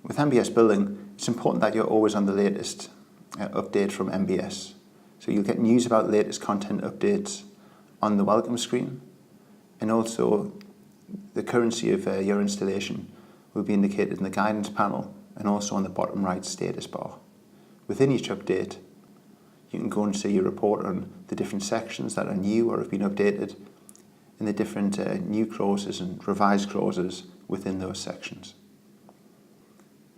With NBS Building, it's important that you're always on the latest update from NBS. So you'll get news about latest content updates on the welcome screen, and also the currency of your installation will be indicated in the guidance panel and also on the bottom right status bar. Within each update, you can go and see your report on the different sections that are new or have been updated, and the different new clauses and revised clauses within those sections.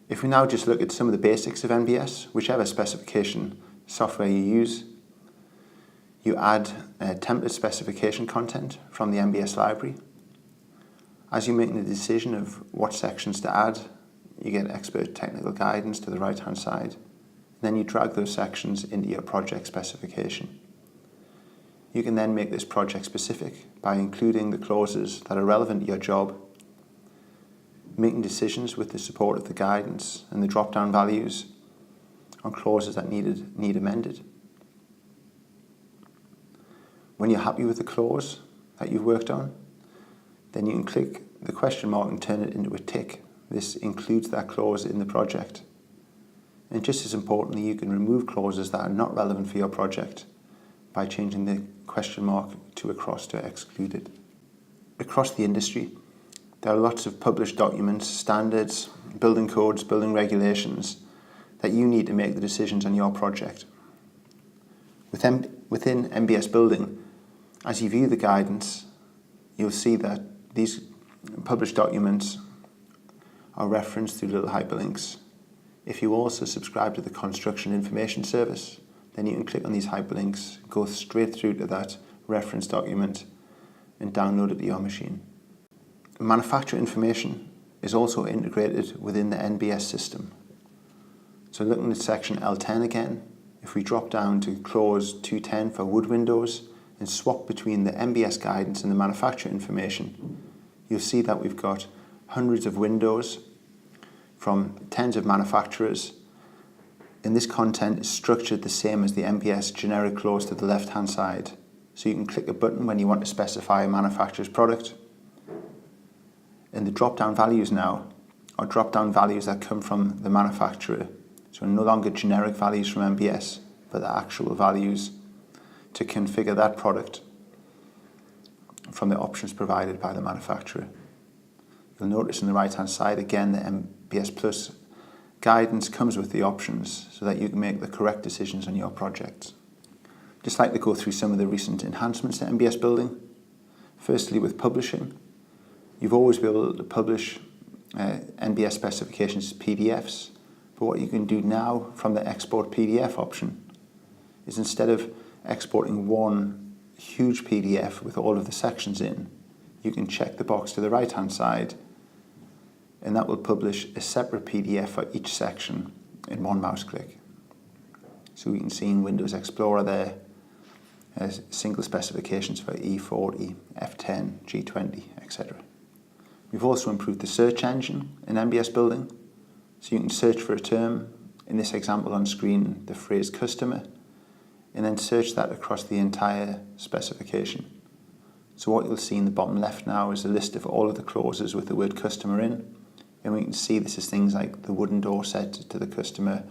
If we now just look at some of the basics of NBS, whichever specification software you use, you add template specification content from the NBS library. As you're making the decision of what sections to add, you get expert technical guidance to the right-hand side. Then you drag those sections into your project specification. You can then make this project specific by including the clauses that are relevant to your job, making decisions with the support of the guidance and the drop-down values on clauses that need amended. When you're happy with the clause that you've worked on, then you can click the question mark and turn it into a tick. This includes that clause in the project. And just as importantly, you can remove clauses that are not relevant for your project by changing the question mark to a cross to excluded. Across the industry, there are lots of published documents, standards, building codes, building regulations that you need to make the decisions on your project. Within NBS Building, as you view the guidance, you'll see that these published documents are referenced through little hyperlinks. If you also subscribe to the Construction Information Service, then you can click on these hyperlinks, go straight through to that reference document and download it to your machine. Manufacturer information is also integrated within the NBS system. So looking at section L10 again, if we drop down to clause 210 for wood windows and swap between the NBS guidance and the manufacturer information, you'll see that we've got hundreds of windows from tens of manufacturers, and this content is structured the same as the NBS generic clause to the left-hand side. So you can click a button when you want to specify a manufacturer's product, and the drop-down values now are drop-down values that come from the manufacturer. So no longer generic values from NBS, but the actual values to configure that product from the options provided by the manufacturer. You'll notice on the right-hand side again the NBS Plus guidance comes with the options so that you can make the correct decisions on your projects. Just like to go through some of the recent enhancements to NBS Building. Firstly, with publishing, you've always been able to publish NBS specifications as PDFs, but what you can do now from the export PDF option is instead of exporting one huge PDF with all of the sections in, you can check the box to the right-hand side, and that will publish a separate PDF for each section in one mouse click. So we can see in Windows Explorer there, single specifications for E40, F10, G20, etc. We've also improved the search engine in NBS Building, so you can search for a term, in this example on screen, the phrase customer, and then search that across the entire specification. So what you'll see in the bottom left now is a list of all of the clauses with the word customer in, and we can see this is things like the wooden door set to the customer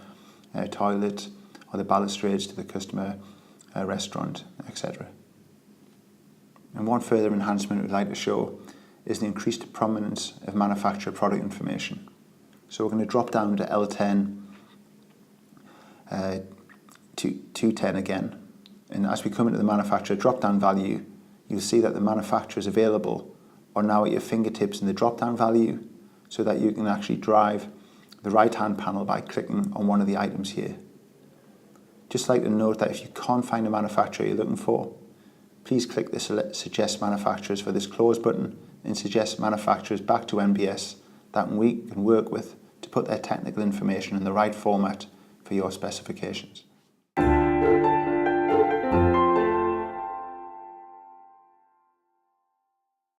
toilet, or the balustrades to the customer restaurant, etc. And one further enhancement we'd like to show is the increased prominence of manufacturer product information. So we're going to drop down to L10 to 210 again, and as we come into the manufacturer drop-down value, you'll see that the manufacturers available are now at your fingertips in the drop-down value, so that you can actually drive the right-hand panel by clicking on one of the items here. Just like to note that if you can't find a manufacturer you're looking for, please click the Suggest Manufacturers for this clause button and suggest manufacturers back to NBS that we can work with to put their technical information in the right format for your specifications.